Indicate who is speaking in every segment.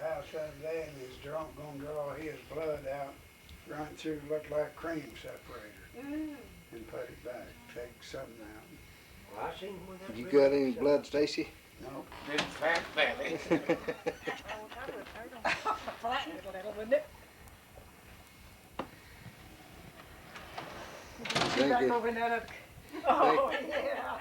Speaker 1: the house the other day and his drunk gonna draw his blood out, run it through, looked like cream separator, and put it back, take something out.
Speaker 2: Well, I seen where that
Speaker 3: You
Speaker 2: river
Speaker 3: got any
Speaker 2: was.
Speaker 3: blood, Stacy?
Speaker 1: Nope.
Speaker 2: Big fat belly.
Speaker 4: Flatten it a little, wouldn't it?
Speaker 3: Think
Speaker 4: Back
Speaker 3: it-
Speaker 4: over in that other. Oh, yeah.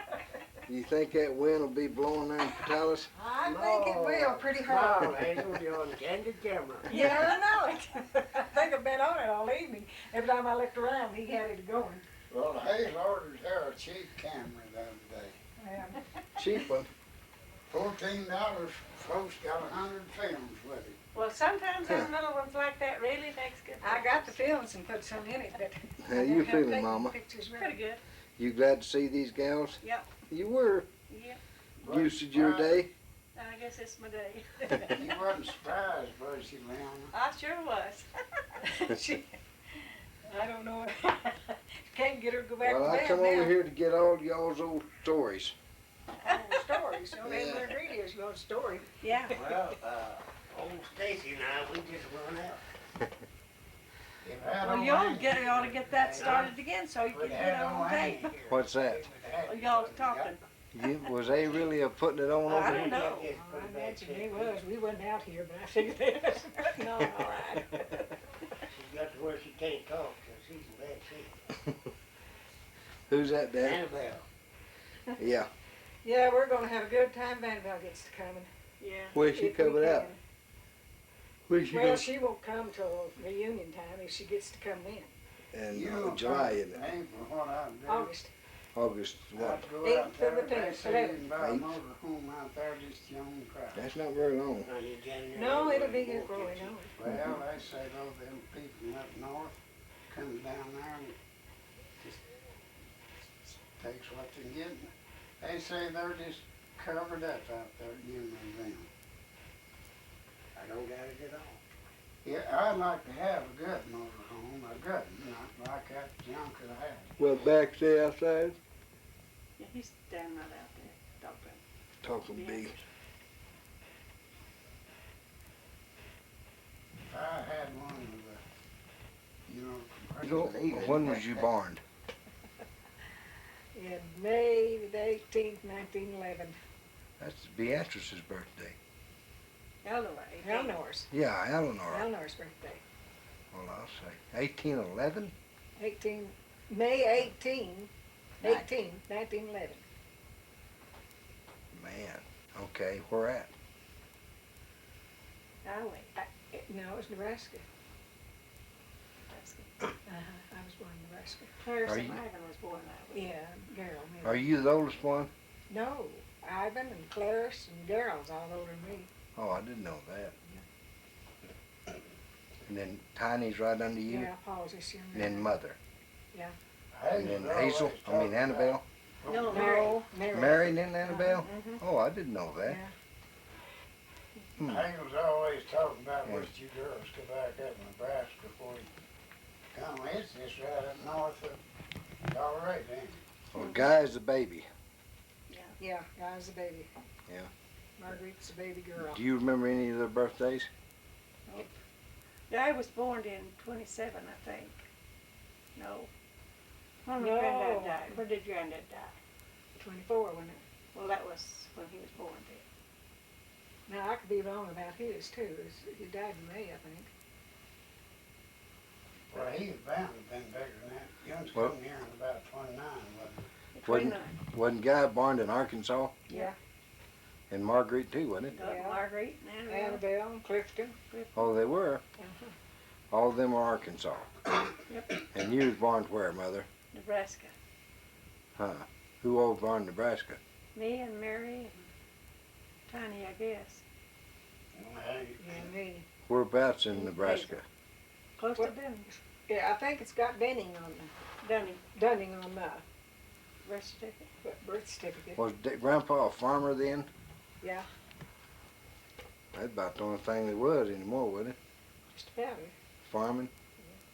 Speaker 3: You think that wind will be blowing there in Portales?
Speaker 4: I think it will pretty hard.
Speaker 2: No, Hazel, you're on candid camera.
Speaker 4: Yeah, I know it. I think I've been on it all evening. Every time I looked around, he had it going.
Speaker 1: Well, Hayes ordered her a cheap camera the other day.
Speaker 4: Yeah.
Speaker 3: Cheap one.
Speaker 1: $14, folks got 100 films with it.
Speaker 5: Well, sometimes those little ones like that really makes good.
Speaker 4: I got the films and put some in it, but.
Speaker 3: How you feeling, Mama?
Speaker 4: Pictures
Speaker 5: Pretty good.
Speaker 3: You glad to see these gals?
Speaker 5: Yep.
Speaker 3: You were.
Speaker 5: Yep.
Speaker 3: Used to your day?
Speaker 5: I guess it's my day.
Speaker 1: You wasn't surprised, was you, Leona?
Speaker 5: I sure was.
Speaker 4: She, I don't know. Can't get her to go back
Speaker 3: Well,
Speaker 4: to
Speaker 3: I
Speaker 4: bed
Speaker 3: come
Speaker 4: now.
Speaker 3: over here to get all y'all's old stories.
Speaker 4: Oh, stories. Don't have no ingredients. You want a story.
Speaker 5: Yeah.
Speaker 2: Well, old Stacy and I, we just run out.
Speaker 1: If that
Speaker 5: Well,
Speaker 1: old
Speaker 5: y'all
Speaker 1: man-
Speaker 5: ought to get that started again so you can
Speaker 1: We'd
Speaker 5: get
Speaker 1: had
Speaker 5: on
Speaker 1: old
Speaker 5: tape.
Speaker 1: Hank here.
Speaker 3: What's that?
Speaker 5: Well, y'all talking.
Speaker 3: Was they really putting it on
Speaker 5: I
Speaker 3: over
Speaker 5: don't
Speaker 3: here?
Speaker 5: know.
Speaker 4: I imagine he was. We wasn't out here, but I figured they was putting on all right.
Speaker 2: She's got to where she can't talk, so she's in bad shape.
Speaker 3: Who's that, Dad?
Speaker 2: Annabelle.
Speaker 3: Yeah.
Speaker 4: Yeah, we're gonna have a good time. Vanderbilt gets to coming.
Speaker 5: Yeah.
Speaker 3: Where's she
Speaker 4: If we
Speaker 3: coming out?
Speaker 4: can.
Speaker 3: Where's she
Speaker 4: Well,
Speaker 3: going?
Speaker 4: she won't come till reunion time if she gets to come in.
Speaker 3: In
Speaker 1: You know,
Speaker 3: July, isn't it?
Speaker 1: April, what I'd do.
Speaker 4: August.
Speaker 3: August what?
Speaker 1: I'd go
Speaker 4: Eighth
Speaker 1: out there,
Speaker 4: to the
Speaker 1: they
Speaker 4: 10th,
Speaker 1: say you
Speaker 4: 11th.
Speaker 1: can buy a
Speaker 3: Eighth.
Speaker 1: motor home out there just your own price.
Speaker 3: That's not very long.
Speaker 2: Not in January.
Speaker 4: No, it'll be
Speaker 2: Won't
Speaker 4: growing
Speaker 2: get you.
Speaker 4: on.
Speaker 1: Well, they say though, them people up north comes down there and just takes what they get. They say they're just covered up out there, you know them.
Speaker 2: I don't doubt it at all.
Speaker 1: Yeah, I'd like to have a good motor home, a good one, not like that junk that I had.
Speaker 3: Well, back stay outside?
Speaker 5: Yeah, he's down right out there talking.
Speaker 3: Talking
Speaker 5: Yeah.
Speaker 3: big.
Speaker 1: If I had one of the, you know.
Speaker 3: When was you born?
Speaker 4: In May the 18th, 1911.
Speaker 3: That's Beatrice's birthday.
Speaker 5: Eleanor.
Speaker 4: Eleanor's.
Speaker 3: Yeah, Eleanor.
Speaker 4: Eleanor's birthday.
Speaker 3: Well, I'll say 1811.
Speaker 4: 18, May 1911.
Speaker 3: Man. Okay, where at?
Speaker 5: Oh, wait.
Speaker 4: No, it was Nebraska.
Speaker 5: That's good.
Speaker 4: I was born in Nebraska.
Speaker 5: Harrison
Speaker 3: Are you-
Speaker 5: Ivan was born that way.
Speaker 4: Yeah, Carol.
Speaker 3: Are you the oldest one?
Speaker 4: No, Ivan and Clarice and Daryl's all older than me.
Speaker 3: Oh, I didn't know that. And then Tiny's right under you,
Speaker 4: Yeah, Paul's this year.
Speaker 3: and then Mother, and then
Speaker 1: Hazel's
Speaker 3: Hazel.
Speaker 1: always
Speaker 3: I mean
Speaker 1: talking
Speaker 3: Annabelle.
Speaker 1: about-
Speaker 5: No, Mary.
Speaker 4: No, Mary.
Speaker 3: Mary and then Annabelle.
Speaker 5: Mhm.
Speaker 3: Oh, I didn't know that.
Speaker 4: Yeah.
Speaker 3: Hmm.
Speaker 1: Hazel's always talking about
Speaker 3: Yeah.
Speaker 1: what you girls go back up Nebraska before you come. It's just right up north of Colorado, ain't it?
Speaker 3: Well, Guy's the baby.
Speaker 4: Yeah, Guy's the baby.
Speaker 3: Yeah.
Speaker 4: Marguerite's the baby girl.
Speaker 3: Do you remember any of their birthdays?
Speaker 5: Guy was born in 27, I think. No. When
Speaker 4: No.
Speaker 5: did Granddad die? When did Granddad die?
Speaker 4: 24, wasn't it?
Speaker 5: Well, that was when he was born then.
Speaker 4: Now, I could be wrong about his, too. He died in May, I think.
Speaker 1: Well, he was bound to have been bigger than that. Young's
Speaker 3: Well-
Speaker 1: come here in about 29, wasn't he?
Speaker 5: 29.
Speaker 3: Wasn't Guy born in Arkansas?
Speaker 4: Yeah.
Speaker 3: And Marguerite too, wasn't it?
Speaker 5: Doug,
Speaker 4: Yeah.
Speaker 5: Marguerite, and Annabelle.
Speaker 4: Annabelle and Clifton.
Speaker 3: Oh, they were.
Speaker 4: Uh-huh.
Speaker 3: All of them are Arkansas.
Speaker 5: Yep.
Speaker 3: And you was born where, Mother?
Speaker 5: Nebraska.
Speaker 3: Huh? Who all born in Nebraska?
Speaker 5: Me and Mary and Tiny, I guess.
Speaker 1: Hey,
Speaker 4: Yeah, me.
Speaker 3: Whereabouts in Nebraska?
Speaker 5: Close
Speaker 4: What?
Speaker 5: to Dunning.
Speaker 4: Yeah, I think it's got Dunning on
Speaker 5: Dunning.
Speaker 4: the
Speaker 5: Birth certificate.
Speaker 4: birth certificate.
Speaker 3: Was Grandpa a farmer then?
Speaker 4: Yeah,
Speaker 3: That's about the only thing there was anymore, wasn't it?
Speaker 4: just about it.
Speaker 3: Farming.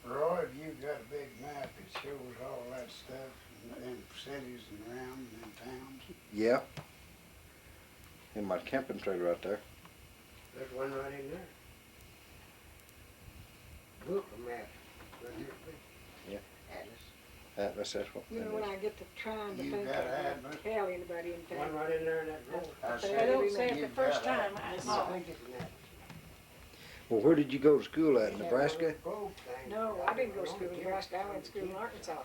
Speaker 1: Roy, if you've got a big map, it shows all that stuff in cities and around and in towns.
Speaker 3: Yeah. In my camping trailer right there.
Speaker 2: There's one right in there. Book a map. Right here, please.
Speaker 3: Yeah.
Speaker 2: Atlas.
Speaker 3: That's what.
Speaker 4: You know, when I get to trying to
Speaker 1: You
Speaker 4: think
Speaker 1: got
Speaker 4: of
Speaker 1: Atlas?
Speaker 4: tell anybody anything.
Speaker 2: One right in there in that drawer.
Speaker 1: I
Speaker 4: I
Speaker 1: said,
Speaker 5: don't say it the
Speaker 1: you
Speaker 5: first
Speaker 1: got
Speaker 5: time I saw
Speaker 2: I
Speaker 5: it.
Speaker 2: think it's an Atlas.
Speaker 3: Well, where did you go to school at?
Speaker 2: They have one
Speaker 3: Nebraska?
Speaker 2: of those globe things.
Speaker 4: No, I didn't go to school in Nebraska, I went to school in Arkansas.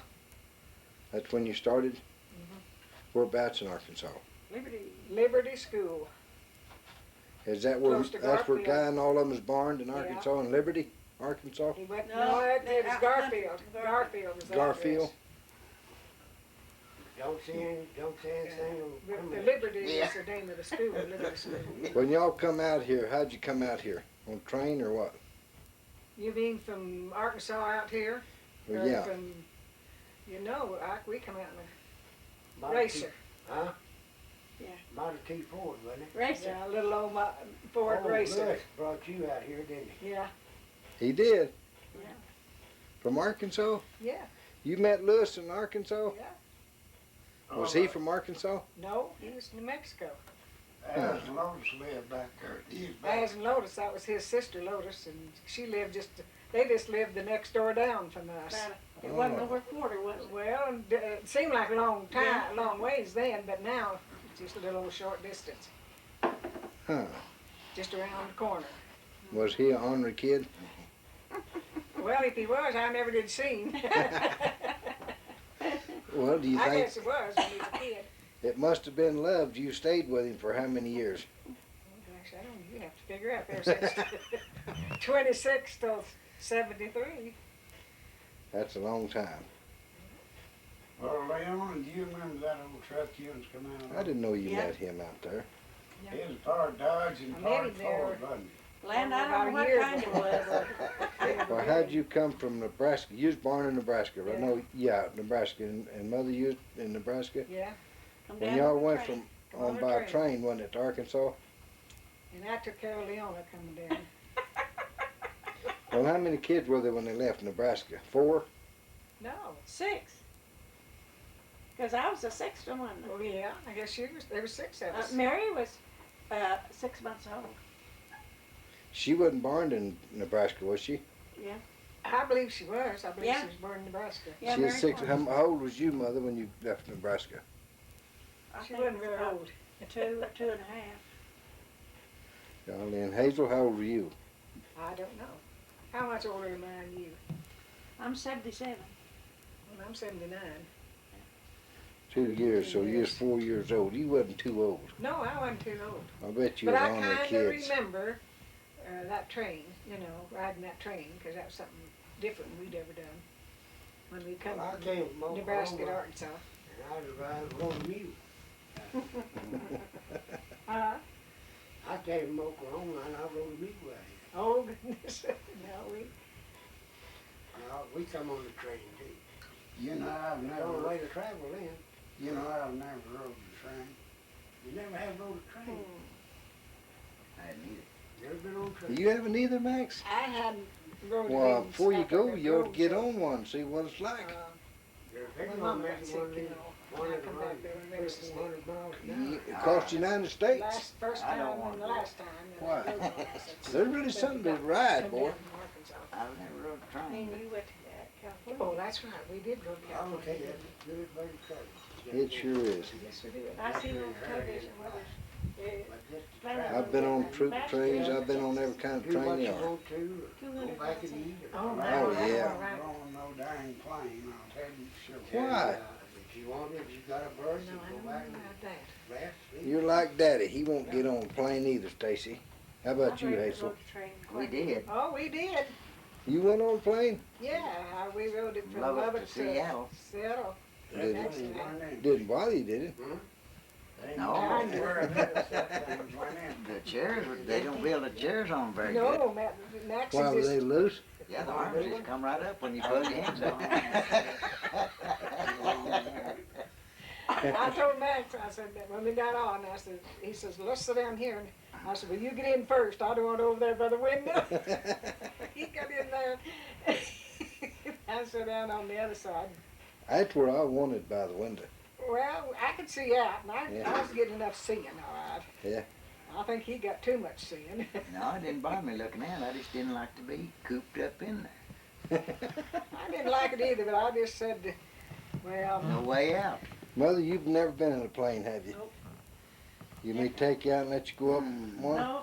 Speaker 3: That's when you started? Whereabouts in Arkansas?
Speaker 4: Liberty School.
Speaker 3: Is that where,
Speaker 4: Close to
Speaker 3: that's where
Speaker 4: Garfield.
Speaker 3: Guy and all of them is born in
Speaker 4: Yeah.
Speaker 3: Arkansas, in Liberty, Arkansas?
Speaker 4: He went,
Speaker 5: No,
Speaker 4: no, it was
Speaker 5: out
Speaker 4: Garfield.
Speaker 5: country.
Speaker 4: Garfield was the
Speaker 3: Garfield?
Speaker 4: address.
Speaker 2: Don't say anything on
Speaker 4: But the
Speaker 2: criminal.
Speaker 4: Liberty
Speaker 1: Yeah.
Speaker 4: is the name of the school, Liberty School.
Speaker 3: When y'all come out here, how'd you come out here? On train or what?
Speaker 4: You mean from Arkansas out here?
Speaker 3: Well,
Speaker 4: Or
Speaker 3: yeah.
Speaker 4: from, you know, we come out in a
Speaker 2: Model T-
Speaker 4: racer.
Speaker 2: Huh?
Speaker 5: Yeah.
Speaker 2: Model T Ford, wasn't it?
Speaker 5: Racer.
Speaker 4: Yeah, a little old Ford
Speaker 2: Oh,
Speaker 4: racer.
Speaker 2: Lewis brought you out here, didn't he?
Speaker 4: Yeah,
Speaker 3: He did?
Speaker 5: Yeah.
Speaker 3: From Arkansas?
Speaker 4: yeah,
Speaker 3: You met Lewis in Arkansas?
Speaker 4: yeah.
Speaker 3: Was he from Arkansas?
Speaker 4: No, he was New Mexico.
Speaker 1: As Lotus lived back there. He's back.
Speaker 4: As Lotus, that was his sister Lotus, and she lived they just lived the next door down from us.
Speaker 5: It wasn't over a quarter, was it?
Speaker 4: Well, it seemed like a long time, long ways then, but now it's just a little short distance,
Speaker 3: Huh.
Speaker 4: just around the corner.
Speaker 3: Was he an ornery kid?
Speaker 4: Well, if he was, I never did see him.
Speaker 3: Well, do you
Speaker 4: I
Speaker 3: think
Speaker 4: guess it was when he was a kid.
Speaker 3: it must have been loved? You stayed with him for how many years?
Speaker 4: Oh, gosh, I don't know. You have to figure out there since 26 till 73.
Speaker 3: That's a long time.
Speaker 1: Well, Leon, do you remember that old truck you was coming out of?
Speaker 3: I didn't know you
Speaker 5: Yeah.
Speaker 3: met him out there.
Speaker 1: It was part Dodge and
Speaker 4: I
Speaker 1: part
Speaker 4: met him there.
Speaker 1: Ford, wasn't it?
Speaker 5: Land, I
Speaker 4: About
Speaker 5: don't
Speaker 4: a
Speaker 5: know what
Speaker 4: year
Speaker 5: kind it
Speaker 4: before
Speaker 5: was.
Speaker 3: Well, how'd you come from Nebraska? You was born in Nebraska, right?
Speaker 4: Yeah.
Speaker 3: No, yeah, Nebraska. And mother you was in Nebraska?
Speaker 4: Yeah,
Speaker 5: Come
Speaker 3: When
Speaker 5: down
Speaker 3: y'all
Speaker 5: on the
Speaker 3: went
Speaker 5: train.
Speaker 3: from
Speaker 4: Come
Speaker 3: on
Speaker 4: on
Speaker 3: by
Speaker 4: the
Speaker 3: train, wasn't it, to Arkansas?
Speaker 4: and I took care of Leona coming down.
Speaker 3: Well, how many kids were there when they left Nebraska? 4?
Speaker 4: No.
Speaker 5: 6. Because I was the sixth one.
Speaker 4: Well, yeah, I guess there were 6 of us.
Speaker 5: Mary was 6 months old.
Speaker 3: She wasn't born in Nebraska, was she?
Speaker 4: I believe she was. I believe
Speaker 5: Yeah.
Speaker 4: she was born in Nebraska.
Speaker 5: Yeah,
Speaker 3: She was
Speaker 5: Mary
Speaker 3: 6.
Speaker 5: was.
Speaker 3: How old was you, mother, when you left Nebraska?
Speaker 5: I
Speaker 4: She
Speaker 5: think
Speaker 4: wasn't
Speaker 5: it was
Speaker 4: very
Speaker 5: about
Speaker 4: old.
Speaker 5: 2 and a half.
Speaker 3: Golly, and Hazel, how old were you?
Speaker 4: I don't know. How much older am I than you?
Speaker 5: I'm 77.
Speaker 4: Well, I'm 79.
Speaker 3: 2 years, so you was 4 years old. You wasn't too old.
Speaker 4: No, I wasn't too old.
Speaker 3: I bet you
Speaker 4: But
Speaker 3: was
Speaker 4: I
Speaker 3: on their
Speaker 4: kind of
Speaker 3: kids.
Speaker 4: remember that train, riding that train, because that was something different we'd ever done. When we come
Speaker 2: Well, I
Speaker 4: from
Speaker 2: came from
Speaker 4: Nebraska to
Speaker 2: Oklahoma,
Speaker 4: Arkansas.
Speaker 2: and I was riding on a mule. I came from Oklahoma and I rode a mule right here.
Speaker 4: Oh, goodness. No,
Speaker 2: We come on the train too.
Speaker 1: You know, I've
Speaker 2: The only
Speaker 1: never,
Speaker 2: way to travel then.
Speaker 1: you know, I've never rode the train.
Speaker 2: You never have rode a train.
Speaker 1: I hadn't either.
Speaker 2: Never been on a train.
Speaker 3: You haven't either, Max?
Speaker 4: I hadn't rode
Speaker 3: Well,
Speaker 4: a
Speaker 3: before you go,
Speaker 4: South
Speaker 3: you ought to
Speaker 4: Road,
Speaker 3: get
Speaker 4: so,
Speaker 3: on one, see what it's like.
Speaker 2: They're
Speaker 4: My
Speaker 2: bigger
Speaker 4: mom
Speaker 2: on
Speaker 4: got
Speaker 2: that
Speaker 4: sick,
Speaker 2: one
Speaker 4: you
Speaker 2: than
Speaker 4: know.
Speaker 2: one
Speaker 4: and I
Speaker 2: of
Speaker 4: come
Speaker 2: them
Speaker 4: back
Speaker 2: runs
Speaker 4: there and medicine.
Speaker 2: 100 miles an hour.
Speaker 3: It cost you 90 states.
Speaker 4: First
Speaker 1: I
Speaker 4: time
Speaker 1: don't
Speaker 4: and
Speaker 1: want
Speaker 4: the
Speaker 1: to.
Speaker 4: last time. that I
Speaker 3: Why?
Speaker 4: rode one, I said,
Speaker 3: There's really something to
Speaker 4: come
Speaker 3: ride,
Speaker 4: down
Speaker 3: boy.
Speaker 4: from Arkansas.
Speaker 1: I've never rode a
Speaker 5: And
Speaker 1: train.
Speaker 5: you went to California.
Speaker 4: Oh, that's right, we did go to
Speaker 2: I will tell
Speaker 4: California.
Speaker 2: you, that's a good way to travel.
Speaker 3: It sure is.
Speaker 4: Yes, we did.
Speaker 5: I seen on television where
Speaker 4: Yeah.
Speaker 2: But just to
Speaker 5: I've
Speaker 2: travel.
Speaker 3: I've been on troop trains, I've been on every kind of
Speaker 2: Do what
Speaker 3: train
Speaker 2: you
Speaker 3: ever.
Speaker 2: want to, or go back and eat. Or
Speaker 4: Oh,
Speaker 2: come
Speaker 4: no,
Speaker 2: back.
Speaker 3: Oh,
Speaker 4: that's
Speaker 3: yeah.
Speaker 4: all right.
Speaker 1: I'm on no dang plane, I'll tell you, sure.
Speaker 3: Why?
Speaker 2: If you want it, if you got a berth,
Speaker 4: No,
Speaker 2: you
Speaker 4: I
Speaker 2: go
Speaker 4: don't
Speaker 2: back
Speaker 4: know
Speaker 2: and
Speaker 4: about that.
Speaker 2: rest. sleep.
Speaker 3: You're like Daddy, he won't get on a plane either, Stacy. How about you, Hazel?
Speaker 6: We did.
Speaker 4: Oh, we did.
Speaker 3: You went on a plane?
Speaker 4: Yeah, we rode it from
Speaker 6: Lubbock
Speaker 4: Lubbock
Speaker 6: to Seattle.
Speaker 4: Seattle.
Speaker 3: Did
Speaker 4: That's
Speaker 3: it?
Speaker 4: right.
Speaker 3: Didn't bother you, did it?
Speaker 6: No.
Speaker 1: Where another things went in.
Speaker 6: The chairs, they don't build the chairs on very good.
Speaker 4: No, Max
Speaker 3: Why,
Speaker 4: is
Speaker 3: were
Speaker 4: just,
Speaker 3: they loose?
Speaker 6: Yeah, the arms just come right up when you put your hands on them.
Speaker 4: I told Max, I said, that when we got on, he says, let's sit down here. And I said, well, you get in first. I don't want over there by the window. He got in there. I sat down on the other side.
Speaker 3: That's where I wanted, by the window.
Speaker 4: Well, I could see out, and I
Speaker 3: Yeah.
Speaker 4: was getting enough seeing, all right. I think he got too much sin.
Speaker 6: No, it didn't bother me looking at it. I just didn't like to be cooped up in there.
Speaker 4: I didn't like it either, but I just said, well,
Speaker 6: No way out.
Speaker 3: Mother, you've never been in a plane, have you?
Speaker 5: Nope.
Speaker 3: You may take you out and let you go up one?
Speaker 5: No,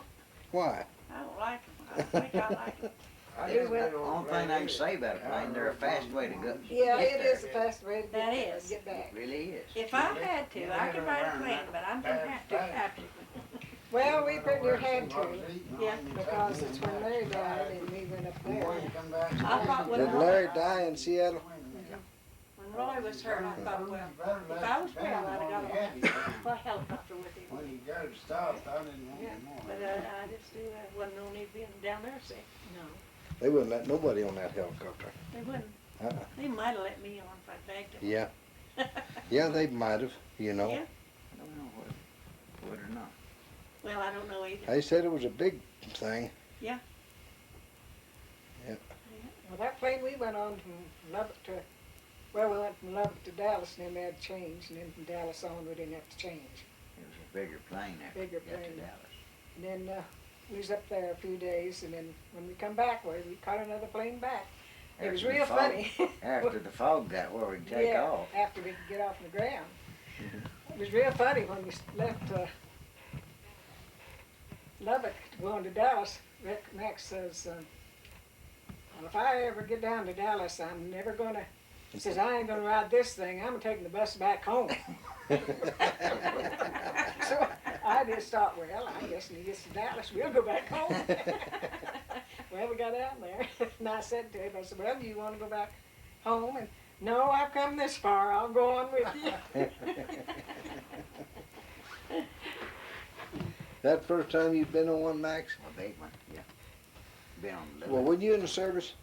Speaker 3: Why?
Speaker 5: I don't like them. I think I like them.
Speaker 2: I
Speaker 4: It
Speaker 2: didn't
Speaker 4: will-
Speaker 2: know
Speaker 6: Only thing I can say about a plane, they're a fast way to go.
Speaker 4: yeah,
Speaker 6: get
Speaker 4: it
Speaker 6: there.
Speaker 4: is the fast way to
Speaker 5: That
Speaker 4: get,
Speaker 5: is.
Speaker 4: get back.
Speaker 6: It really is.
Speaker 5: If I had to, I could ride a plane, but I'm gonna have to.
Speaker 4: Well, we pretty near had to,
Speaker 5: Yeah.
Speaker 4: because it's when Larry died and we went up there.
Speaker 5: I thought when
Speaker 3: Did Larry die in Seattle?
Speaker 5: When Roy was hurt, I thought, well, if I was well, I'd have got a helicopter with him.
Speaker 1: When you got it stopped, I didn't want
Speaker 4: Yeah.
Speaker 1: any more.
Speaker 5: But I just knew there wasn't no need being down there sick.
Speaker 4: No.
Speaker 3: They wouldn't let nobody on that helicopter.
Speaker 5: They wouldn't.
Speaker 3: Uh-uh.
Speaker 5: They might have let me on if I begged them.
Speaker 3: Yeah. Yeah, they might have, you know.
Speaker 5: Yeah.
Speaker 6: I don't know what or not.
Speaker 5: Well, I don't know either.
Speaker 3: They said it was a big thing.
Speaker 4: Well, that plane we went on from Lubbock to, well, we went from Lubbock to Dallas and then we had to change, and then from Dallas on, we didn't have to change.
Speaker 6: It was a bigger plane after
Speaker 4: Bigger
Speaker 6: we got to
Speaker 4: plane.
Speaker 6: Dallas.
Speaker 4: And then, we was up there a few days, and then when we come back, we caught another plane back. It was
Speaker 6: After the
Speaker 4: real
Speaker 6: fog-
Speaker 4: funny.
Speaker 6: After the fog got where we could take
Speaker 4: Yeah,
Speaker 6: off.
Speaker 4: after we could get off the ground. It was real funny when we left, Lubbock going to Dallas. Max says, well, if I ever get down to Dallas, I'm never gonna, he says, I ain't gonna ride this thing, I'm taking the bus back home. So I just thought, well, I guess when he gets to Dallas, we'll go back home. Well, we got out there, and I said to him, I said, well, do you wanna go back home? And, no, I've come this far, I'll go on with you.
Speaker 3: That first time you've been on one, Max?
Speaker 6: A big one, yeah. Been on the
Speaker 3: Well, were you in the service?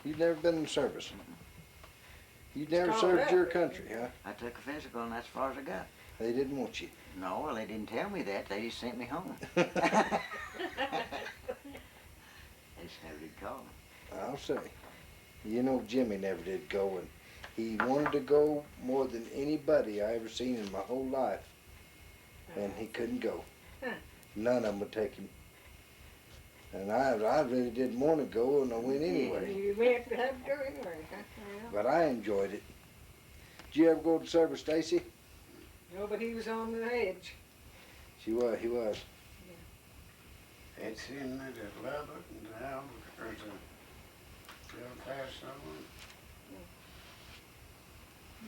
Speaker 3: You've never been in the service? You never
Speaker 4: It's
Speaker 3: served
Speaker 4: called
Speaker 3: your
Speaker 4: that.
Speaker 3: country, huh?
Speaker 6: I took a physical and that's as far as I got.
Speaker 3: They didn't want you.
Speaker 6: No, well, they didn't tell me that. They just sent me home. They just never did call me.
Speaker 3: I'll say. You know, Jimmy never did go, and he wanted to go more than anybody I ever seen in my whole life, and he couldn't go.
Speaker 4: Huh.
Speaker 3: None of them would take him. And I really didn't want to go, and I went anyway.
Speaker 4: You went, had to go anyway, huh? Well,
Speaker 3: But I enjoyed it. Did you ever go to service, Stacy?
Speaker 4: no, but he was on the edge.
Speaker 3: He was.
Speaker 1: It's in there at Lubbock and Dallas, or to El Paso.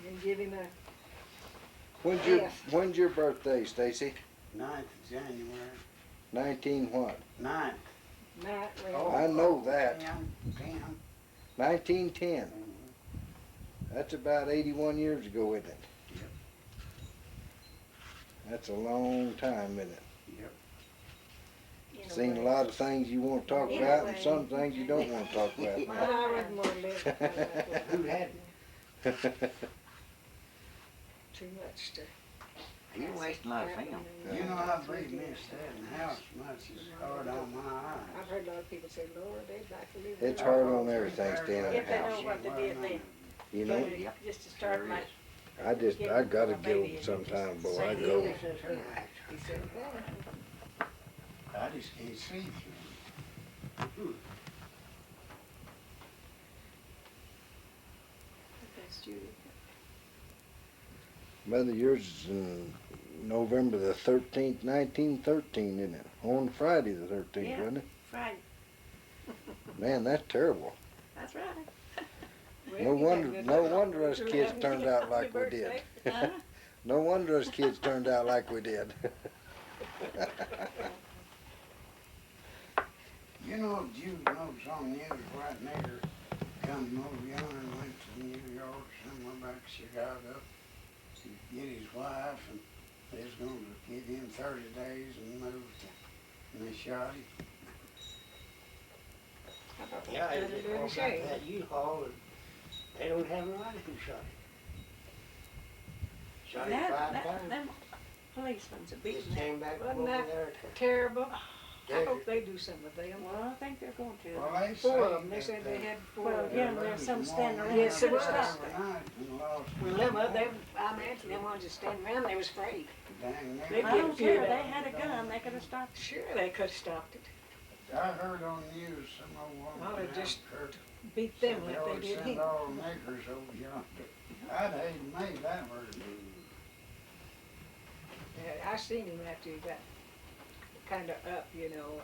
Speaker 4: And give him a, Yes.
Speaker 3: When's your birthday, Stacy?
Speaker 1: 9th of January.
Speaker 3: 19 what?
Speaker 1: 9th.
Speaker 4: night,
Speaker 1: Oh,
Speaker 4: well,
Speaker 3: I know that.
Speaker 1: 10.
Speaker 3: 1910. That's about 81 years ago, isn't it?
Speaker 1: Yep.
Speaker 3: That's a long time, isn't it?
Speaker 1: Yep.
Speaker 5: in
Speaker 3: Seen a
Speaker 5: way.
Speaker 3: lot of things you want to talk
Speaker 5: In a
Speaker 3: about, and
Speaker 5: way.
Speaker 3: some things you don't want to talk about.
Speaker 4: well, I wouldn't want to live
Speaker 2: Who had
Speaker 4: too much to.
Speaker 6: You're wasting a lot of film.
Speaker 1: You know, I really miss that in the house much as hard on my
Speaker 4: I've
Speaker 1: eyes.
Speaker 4: heard a lot of people say, Lord, they'd like to live.
Speaker 3: It's
Speaker 4: there."
Speaker 3: hard on everything staying in
Speaker 5: If
Speaker 3: the
Speaker 5: they know
Speaker 3: house.
Speaker 5: what they did then.
Speaker 3: You know,
Speaker 5: Just to start like,
Speaker 3: I gotta go sometime, boy. I go.
Speaker 1: This is her actual.
Speaker 4: He said, "Yeah."
Speaker 1: I just can't see through.
Speaker 5: that's Judy.
Speaker 3: Mother, yours is in November the 13th, 1913, isn't it? On Friday the 13th,
Speaker 5: Yeah.
Speaker 3: wasn't it?
Speaker 5: Friday,
Speaker 3: Man, that's terrible.
Speaker 5: that's right.
Speaker 4: Well,
Speaker 3: No
Speaker 4: you
Speaker 3: wonder,
Speaker 4: got
Speaker 3: no
Speaker 4: good
Speaker 3: wonder us
Speaker 4: luck.
Speaker 3: kids turned out like we
Speaker 4: Happy
Speaker 3: did.
Speaker 4: birthday.
Speaker 5: Huh?
Speaker 3: No wonder us kids turned out like we did.
Speaker 1: You know, Jude knows on the news right nigger come over yonder and went to New York, somewhere back to Chicago, to get his wife, and they was gonna give him 30 days and move to, and they shot him.
Speaker 4: I thought that
Speaker 2: Yeah,
Speaker 4: was
Speaker 2: they
Speaker 4: a dirty
Speaker 2: walk
Speaker 4: shame.
Speaker 2: out that U-Haul and they don't have no idea who shot him. Shot him five times.
Speaker 5: Them policemen's a
Speaker 2: Just
Speaker 5: beating that.
Speaker 2: came back
Speaker 4: Wasn't
Speaker 2: over
Speaker 4: that
Speaker 2: there.
Speaker 4: Terrible. I
Speaker 2: Desert.
Speaker 4: hope they do something with them.
Speaker 5: Well, I think they're going to.
Speaker 1: Well, they
Speaker 4: Four of
Speaker 1: say
Speaker 4: them, they
Speaker 1: that
Speaker 4: said they had four
Speaker 5: Well,
Speaker 4: of
Speaker 5: yeah,
Speaker 4: them.
Speaker 5: there's some standing around.
Speaker 4: Yes, it was.
Speaker 5: Stop.
Speaker 1: Overnight and lost
Speaker 4: Well, them, I imagine them ones that stand around, they was afraid.
Speaker 1: dang
Speaker 4: They
Speaker 5: I
Speaker 1: near.
Speaker 5: don't care, they had a gun, they could have stopped.
Speaker 4: Sure, they could've stopped it.
Speaker 1: I heard on the news some old
Speaker 4: Well,
Speaker 1: woman
Speaker 4: they
Speaker 1: down
Speaker 4: just
Speaker 1: Kirk
Speaker 4: Beat
Speaker 1: said
Speaker 4: them
Speaker 1: they
Speaker 4: like
Speaker 1: ought
Speaker 4: they
Speaker 1: to
Speaker 4: did
Speaker 1: send
Speaker 4: him.
Speaker 1: all niggers over yonder. I'd hate to make that murder.
Speaker 4: Yeah, I seen him after he got kinda up, you know,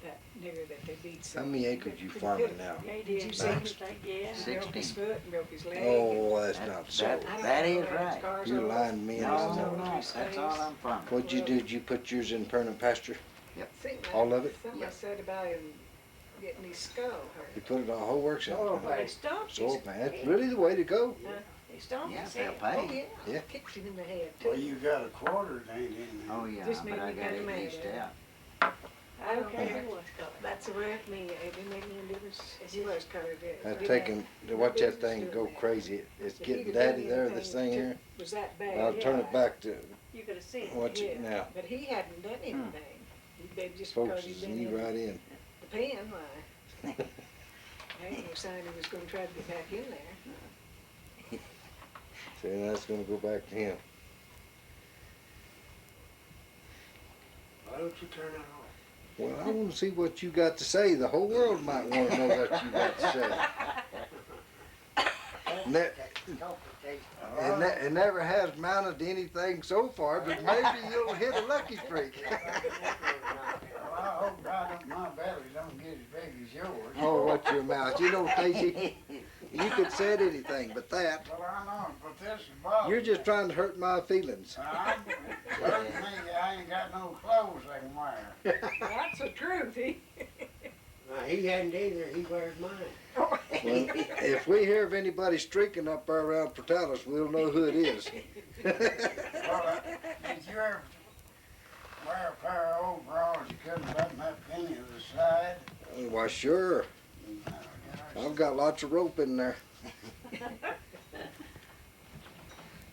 Speaker 4: that nigger that they beat so.
Speaker 3: How many acres you
Speaker 4: pretty
Speaker 3: farming
Speaker 4: good.
Speaker 3: now?
Speaker 5: They
Speaker 4: Did you
Speaker 5: did,
Speaker 4: see
Speaker 5: they
Speaker 4: him?
Speaker 5: did, yeah.
Speaker 4: He broke his
Speaker 6: 16.
Speaker 4: foot and broke his leg.
Speaker 3: Oh, that's
Speaker 6: That-
Speaker 3: not so.
Speaker 6: that-
Speaker 4: I don't
Speaker 6: That
Speaker 4: know,
Speaker 6: is
Speaker 4: had
Speaker 6: right.
Speaker 4: scars
Speaker 3: You
Speaker 4: all
Speaker 3: lying to me.
Speaker 6: No,
Speaker 3: and
Speaker 6: no,
Speaker 3: stuff.
Speaker 6: no, that's all I'm from.
Speaker 3: What'd you do? Did you put yours in permanent pasture?
Speaker 4: Think like
Speaker 3: All of it?
Speaker 4: Something I said about him getting his skull
Speaker 3: You
Speaker 4: hurt.
Speaker 3: put it on a whole workshop?
Speaker 1: Oh,
Speaker 5: They stomped
Speaker 3: So,
Speaker 5: his,
Speaker 3: man, that's really the way to go.
Speaker 5: they stomped
Speaker 6: Yeah,
Speaker 5: his
Speaker 6: they'll
Speaker 5: head.
Speaker 4: Oh,
Speaker 6: pay.
Speaker 4: yeah.
Speaker 3: Yeah.
Speaker 4: Kicked him in the head
Speaker 1: Well,
Speaker 4: too.
Speaker 1: you got a quarter that ain't in there.
Speaker 6: Oh, yeah,
Speaker 4: Just made
Speaker 6: but I
Speaker 4: me
Speaker 6: got
Speaker 4: kinda
Speaker 6: it
Speaker 4: mad
Speaker 6: leased
Speaker 4: at him.
Speaker 6: out.
Speaker 5: I don't
Speaker 4: Okay.
Speaker 5: care who was color.
Speaker 4: That's the way with me. It didn't make any difference if he was colored.
Speaker 3: I take him to watch that thing go crazy. It's getting daddy there, this thing here.
Speaker 4: Was that bad?
Speaker 3: I'll turn it back to
Speaker 5: You could have seen it.
Speaker 3: watch it
Speaker 4: Yeah.
Speaker 3: now.
Speaker 4: But he hadn't done anything. They just
Speaker 3: Folks,
Speaker 4: because he'd
Speaker 3: is
Speaker 4: been
Speaker 3: knee
Speaker 4: in
Speaker 3: right in.
Speaker 4: the pen, why? Ain't no sign he was gonna try to get back in there.
Speaker 3: See, that's gonna go back to him.
Speaker 2: Why don't you turn it off?
Speaker 3: Well, I wanna see what you got to say. The whole world might wanna know what you got to say. Ne- It never has mounted to anything so far, but maybe you'll hit a lucky freak.
Speaker 1: Well, I hope my belly don't get as big as yours.
Speaker 3: Oh, watch your mouth. You know, Stacy, you could said anything but that.
Speaker 1: Well, I know, but this is bothering
Speaker 3: You're just
Speaker 1: me.
Speaker 3: trying to hurt my feelings.
Speaker 1: It's hurting me, I ain't got no clothes I can wear.
Speaker 4: That's the truth.
Speaker 2: He hadn't either, he wears mine.
Speaker 3: Well, if we hear of anybody streaking up there around Portales, we'll know who it is.
Speaker 1: Well, did you ever wear a pair of overalls you couldn't button that penny to the side?
Speaker 3: Why, sure. I've got lots of rope in there.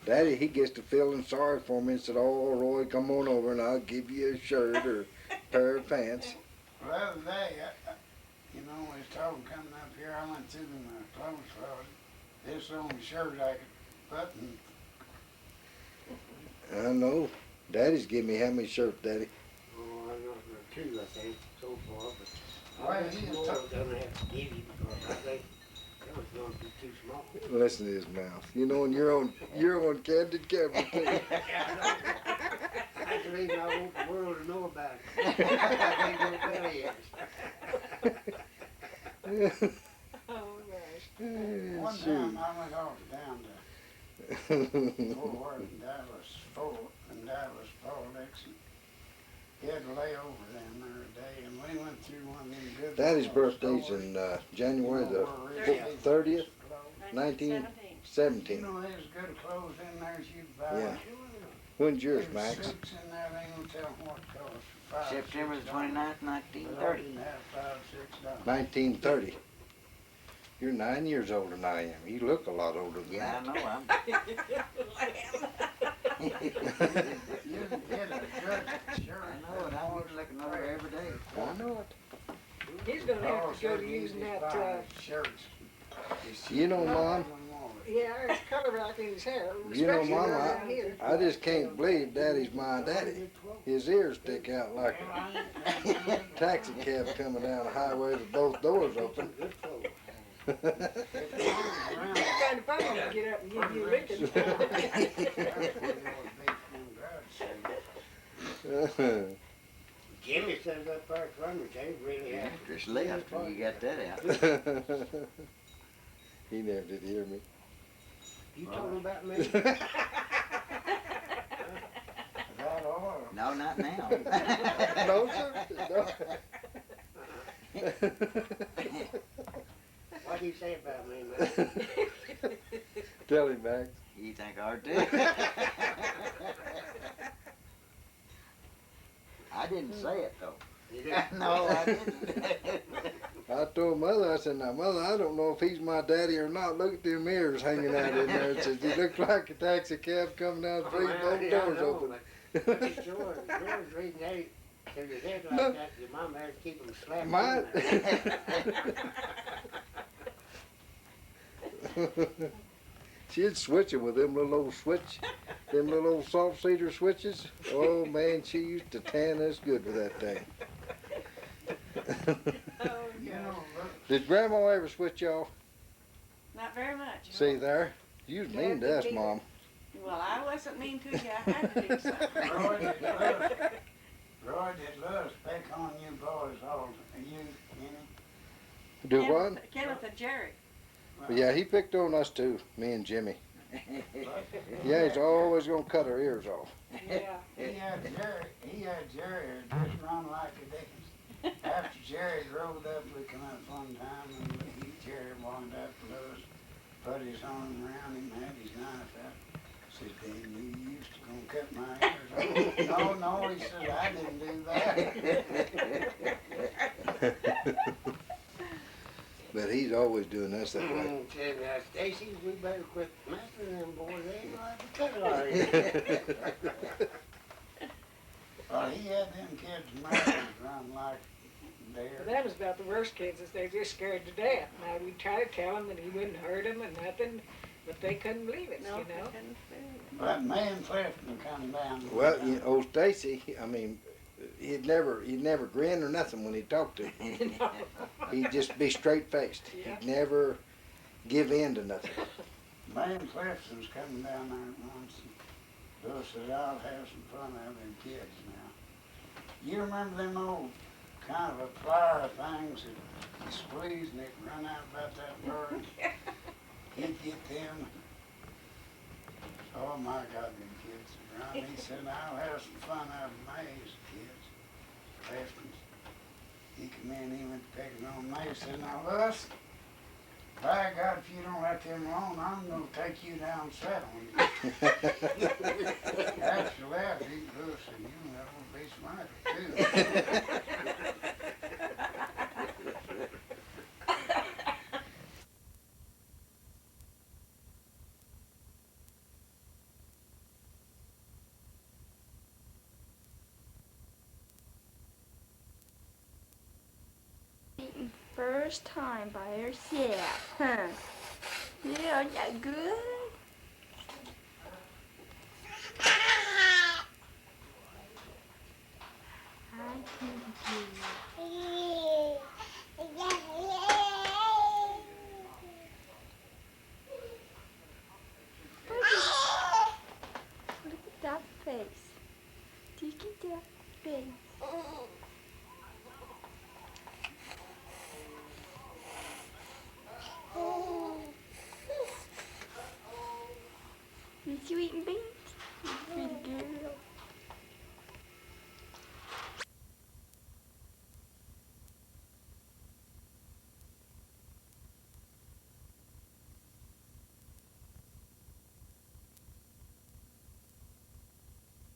Speaker 3: Daddy, he gets to feeling sorry for me and said, "Oh, Roy, come on over and I'll give you a shirt or a pair of pants."
Speaker 1: Well, the other day, you know, I was told coming up here, I went through my clothes closet. This is the only shirt I could button.
Speaker 3: I know. Daddy's give me how many shirts, Daddy?
Speaker 2: Oh, I know there are two, I think, so far, but
Speaker 1: Well,
Speaker 2: I
Speaker 1: he
Speaker 2: think
Speaker 1: is
Speaker 2: more
Speaker 1: tough.
Speaker 2: I'm gonna have to give you because I think that was gonna be too small.
Speaker 3: Listen to his mouth. You know, and you're on candid camera too.
Speaker 2: That's the reason I want the world to know about it. I think no belly is.
Speaker 4: Oh, gosh.
Speaker 1: One
Speaker 3: Shoot.
Speaker 1: time I went off down to Fort Worth and Dallas, Paul Dixon. He had to lay over down there a day, and we went through one of them good.
Speaker 3: Daddy's
Speaker 1: little
Speaker 3: birthday's
Speaker 1: stores.
Speaker 3: in January
Speaker 1: You know,
Speaker 3: the
Speaker 1: where Rick Hayes
Speaker 3: 30th,
Speaker 1: used to close.
Speaker 3: 1917.
Speaker 1: You know, there's good clothes in there as you'd buy.
Speaker 3: Yeah. When's yours,
Speaker 1: There's
Speaker 3: Max?
Speaker 1: suits in there, they ain't gonna tell 'em what it costs for $5,
Speaker 6: September the
Speaker 1: $6.
Speaker 6: 29th,
Speaker 1: But I
Speaker 6: 1930.
Speaker 1: didn't have $5, $6.
Speaker 3: 1930. You're 9 years older than I am. You look a lot older than
Speaker 6: Yeah, I
Speaker 3: that.
Speaker 6: know, I'm.
Speaker 1: You can get a good shirt.
Speaker 6: I know it, I'm getting looking over it every day.
Speaker 3: I know it.
Speaker 4: He's gonna have
Speaker 1: Paul
Speaker 4: to go
Speaker 1: said
Speaker 4: to
Speaker 1: he
Speaker 4: using
Speaker 1: just
Speaker 4: that,
Speaker 1: buy shirts.
Speaker 3: You know, Mom,
Speaker 4: yeah, it's color back in his hair.
Speaker 3: You know,
Speaker 4: especially
Speaker 3: Mama,
Speaker 4: around here.
Speaker 3: I just can't believe Daddy's my daddy. His ears stick out like a taxi cab coming down the highway with both doors open.
Speaker 2: Good clothes.
Speaker 4: It's kind of funny to get up and give you a licking.
Speaker 2: Jimmy said that part runners, they really have.
Speaker 6: Just left when you got that out.
Speaker 3: He never did hear me.
Speaker 2: You talking about me?
Speaker 6: No, not now.
Speaker 3: No, sir. No.
Speaker 2: What do you say about me, man?
Speaker 3: Tell him, Max.
Speaker 6: You think I do? I didn't say it though.
Speaker 2: You didn't?
Speaker 6: No, I didn't.
Speaker 3: I told Mother, I said, "Now, Mother, I don't know if he's my daddy or not. Look at them ears hanging out in there." It says, "He looks like a taxi cab coming down the street,
Speaker 2: Well,
Speaker 3: both
Speaker 2: I
Speaker 3: doors
Speaker 2: know,
Speaker 3: open."
Speaker 2: but it's yours. Yours reading eight to your head like
Speaker 3: No.
Speaker 2: that. Your mom had to keep them slapped.
Speaker 3: Mine. She'd switch it with them little old them little old salt cedar switches. Oh man, she used to tan us good with that thing.
Speaker 4: Oh,
Speaker 1: You
Speaker 4: God.
Speaker 1: know, look,
Speaker 3: Did Grandma ever switch y'all?
Speaker 5: Not very much.
Speaker 3: See there? You was mean to us,
Speaker 4: Dad,
Speaker 3: Mom.
Speaker 5: Well, I wasn't mean to you, I had to do something.
Speaker 1: Roy did love pick on you boys all, you,
Speaker 3: Do what?
Speaker 5: Kenneth and Jerry.
Speaker 3: Yeah, he picked on us too, me and Jimmy. Yeah, he's always gonna cut our ears off.
Speaker 4: Yeah.
Speaker 1: He had Jerry just run like a dickens. After Jerry rode up, we come up one time and Jerry walked up to us, put his arm around him, had his knife out. Said, "Dan, you used to gonna cut my ears off." No, he said, "I didn't do that."
Speaker 3: But he's always doing us that way.
Speaker 2: Said, Stacy, we better quit messing them boys, they ain't like to cut our ears.
Speaker 1: Well, he had them kids' mouths run like
Speaker 4: Well,
Speaker 1: deer.
Speaker 4: that was about the worst kids, is they just scared to death. Now, we'd try to tell them that he wouldn't hurt them and nothing, but they couldn't believe it,
Speaker 5: No,
Speaker 4: you
Speaker 5: they
Speaker 4: know?
Speaker 5: couldn't do it.
Speaker 1: But me and Clifton come down.
Speaker 3: Well, you know, old Stacy, I mean, he'd never grin or nothing when he talked to him. He'd just be straight faced.
Speaker 4: Yeah.
Speaker 3: He'd never give in to nothing.
Speaker 1: Me and Clifton's coming down there once, and Bill said, "I'll have some fun out of them kids now." You remember them old kind of a plier things that you squeeze and it run out about that bird? He'd get them. Oh my God, them kids would run. He said, "I'll have some fun out of May's kids." Clifton's. He come in, he went picking on May, said, "Now Lewis, by God, if you don't let them alone, I'm gonna take you down settling." After that, he Lewis said, "You know, be smart too."
Speaker 7: First time by herself, huh? Yeah, is that good? I can Look at that face. Look at that face.